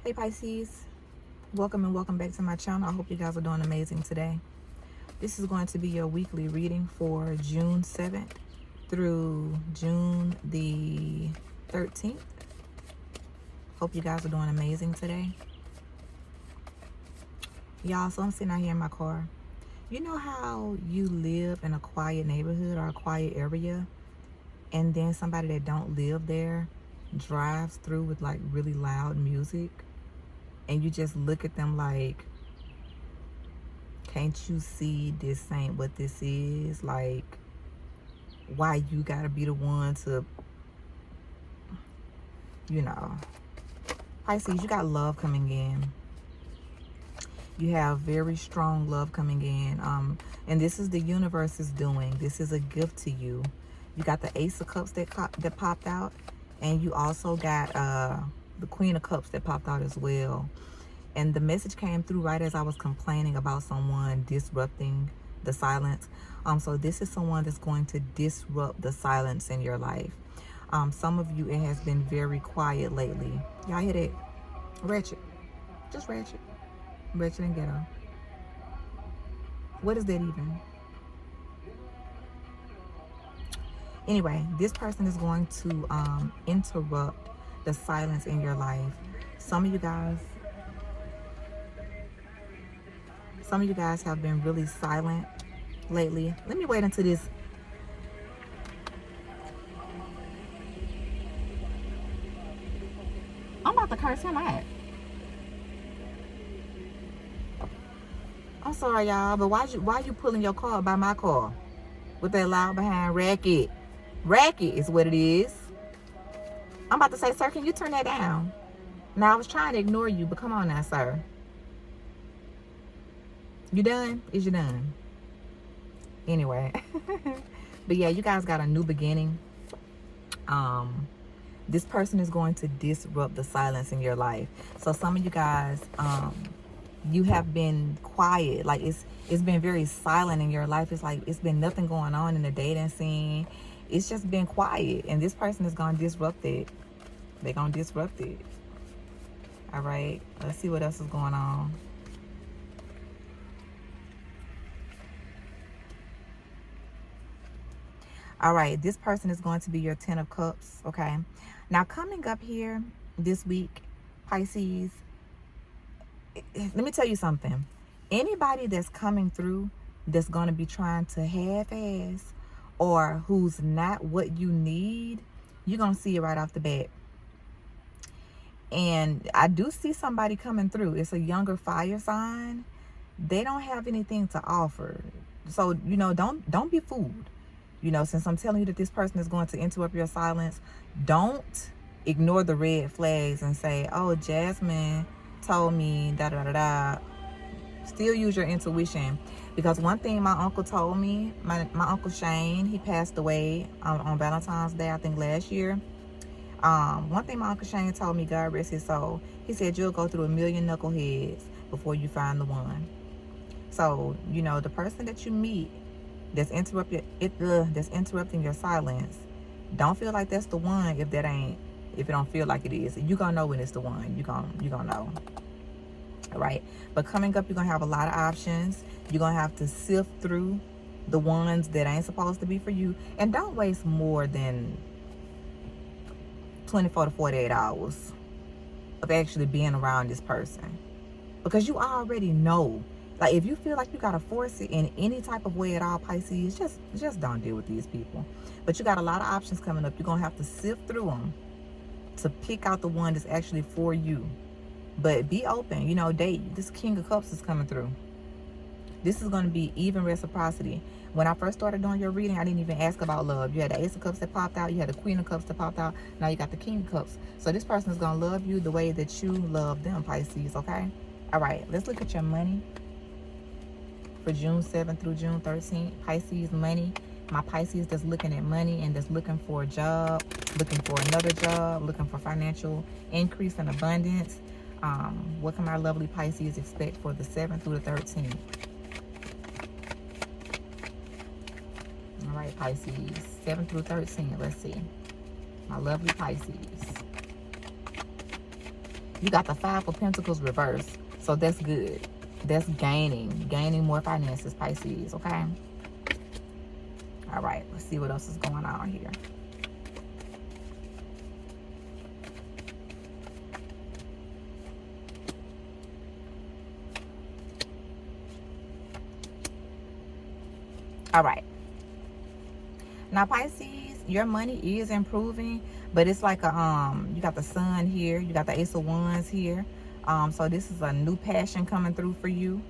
Hey Pisces, welcome and welcome back to my channel. I hope you guys are doing amazing today. This is going to be your weekly reading for June 7th through June the 13th. Hope you guys are doing amazing today. Y'all, so I'm sitting out here in my car. You know how you live in a quiet neighborhood or a quiet area, and then somebody that don't live there drives through with like really loud music? And you just look at them like, can't you see this ain't what this is? Like, why you gotta be the one to, you know. Pisces, you got love coming in. You have very strong love coming in. And this is the universe's doing. This is a gift to you. You got the Ace of Cups that popped out. And you also got the Queen of Cups that popped out as well. And the message came through right as I was complaining about someone disrupting the silence. So this is someone that's going to disrupt the silence in your life. Some of you, it has been very quiet lately. Y'all hear that? Ratchet. Just ratchet. Ratchet and ghetto. What is that even? Anyway, this person is going to interrupt the silence in your life. Some of you guys have been really silent lately. Let me wait until this. I'm about to curse him out. I'm sorry, y'all, but why you pulling your car by my car with that loud behind racket? Racket is what it is. I'm about to say, sir, can you turn that down? Now, I was trying to ignore you, but come on now, sir. You done? Is you done? Anyway. But yeah, you guys got a new beginning. This person is going to disrupt the silence in your life. So some of you guys, you have been quiet. Like it's been very silent in your life. It's like it's been nothing going on in the dating scene. It's just been quiet. And this person is going to disrupt it. They're going to disrupt it. All right. Let's see what else is going on. All right, this person is going to be your 10 of Cups, okay? Now, coming up here this week, Pisces, let me tell you something. Anybody that's coming through that's going to be trying to half-ass or who's not what you need, you're going to see it right off the bat. And I do see somebody coming through. It's a younger fire sign. They don't have anything to offer. So, you know, don't be fooled. You know, since I'm telling you that this person is going to interrupt your silence, don't ignore the red flags and say, oh, Jasmine told me da-da-da-da. Still use your intuition. Because one thing my uncle told me, my Uncle Shane, he passed away on Valentine's Day, I think last year. One thing my Uncle Shane told me, God rest his soul, he said you'll go through a million knuckleheads before you find the one. So, you know, the person that you meet that's interrupting your silence, don't feel like that's the one if it don't feel like it is. You gonna know when it's the one. You gonna know. All right. But coming up, you're gonna have a lot of options. You're gonna have to sift through the ones that ain't supposed to be for you, and don't waste more than 24 to 48 hours of actually being around this person, because you already know. Like, if you feel like you got to force it in any type of way at all, Pisces, just don't deal with these people. But you got a lot of options coming up. You're going to have to sift through them to pick out the one that's actually for you. But be open. You know, date. This King of Cups is coming through. This is going to be even reciprocity. When I first started doing your reading, I didn't even ask about love. You had the Ace of Cups that popped out. You had the Queen of Cups that popped out. Now you got the King of Cups. So this person is going to love you the way that you love them, Pisces, okay? All right, let's look at your money. For June 7th through June 13th, Pisces money. My Pisces that's looking at money and that's looking for a job, looking for another job, looking for financial increase and abundance. What can my lovely Pisces expect for the 7th through the 13th? All right, Pisces, 7th through 13th. Let's see. My lovely Pisces. You got the Five of Pentacles reversed. So that's good. That's gaining more finances, Pisces, okay? All right, let's see what else is going on here. All right. Now, Pisces, your money is improving, but it's like you got the sun here, you got the Ace of Wands here. So this is a new passion coming through for you.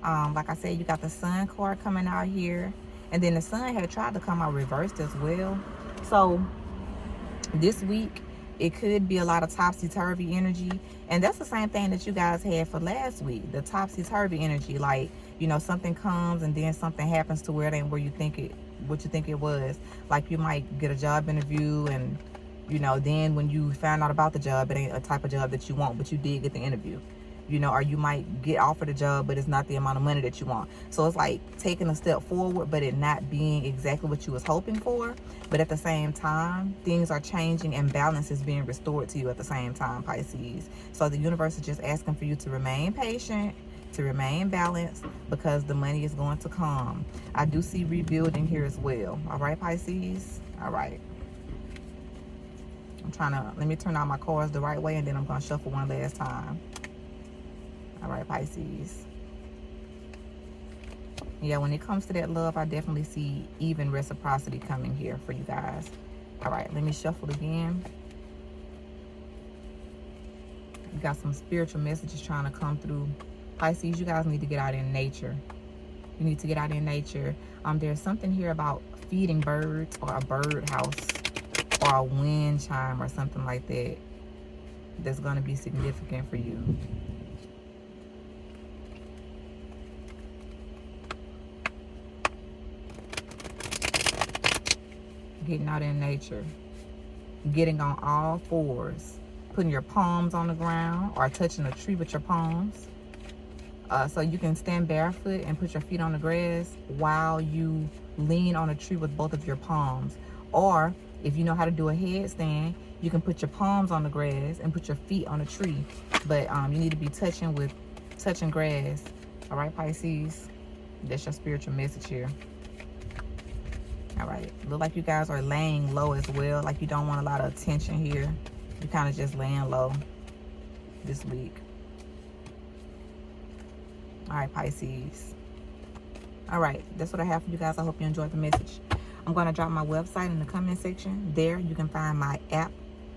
Like I said, you got the sun card coming out here, and then the sun had tried to come out reversed as well. So this week it could be a lot of topsy-turvy energy, and that's the same thing that you guys had for last week, the topsy-turvy energy. Like, you know, something comes and then something happens to where it ain't where you think it, what you think it was. Like, you might get a job interview, and you know, then when you found out about the job, it ain't a type of job that you want, but you did get the interview. You know, or you might get offered a job, but it's not the amount of money that you want. So it's like taking a step forward, but it not being exactly what you was hoping for. But at the same time, things are changing and balance is being restored to you at the same time, Pisces. So the universe is just asking for you to remain patient, to remain balanced, because the money is going to come. I do see rebuilding here as well. All right, Pisces? All right. I'm trying to, let me turn out my cards the right way, and then I'm going to shuffle one last time. All right, Pisces. Yeah, when it comes to that love, I definitely see even reciprocity coming here for you guys. All right, let me shuffle again. You got some spiritual messages trying to come through. Pisces, you guys need to get out in nature. You need to get out in nature. There's something here about feeding birds, or a bird house, or a wind chime, or something like that, that's going to be significant for you. Getting out in nature, getting on all fours, putting your palms on the ground, or touching a tree with your palms. So you can stand barefoot and put your feet on the grass while you lean on a tree with both of your palms. Or if you know how to do a headstand, you can put your palms on the grass and put your feet on a tree. But you need to be touching grass. All right, Pisces, that's your spiritual message here. All right, look like you guys are laying low as well. Like, you don't want a lot of attention here. You're kind of just laying low this week. All right, Pisces. All right, that's what I have for you guys. I hope you enjoyed the message. I'm going to drop my website in the comment section. There you can find my app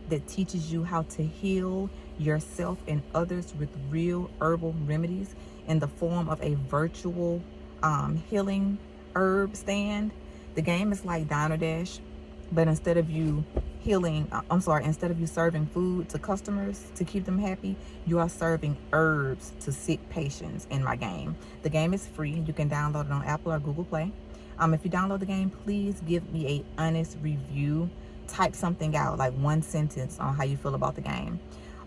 that teaches you how to heal yourself and others with real herbal remedies in the form of a virtual healing herb stand. The game is like Diner Dash, but instead of you instead of you serving food to customers to keep them happy, you are serving herbs to sick patients in my game. The game is free. You can download it on Apple or Google Play. If you download the game, please give me an honest review. Type something out, like one sentence, on how you feel about the game.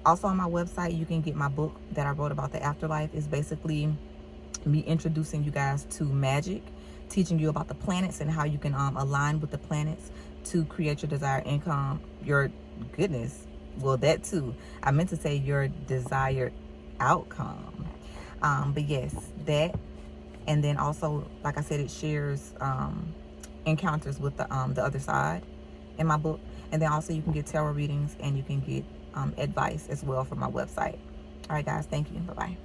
Also, on my website, you can get my book that I wrote about the afterlife. It's basically me introducing you guys to magic, teaching you about the planets and how you can align with the planets to create your desired income, well, that too. I meant to say your desired outcome. But yes, that. And then also, like I said, it shares encounters with the other side in my book. And then also you can get tarot readings, and you can get advice as well from my website. All right, guys, thank you. Bye-bye.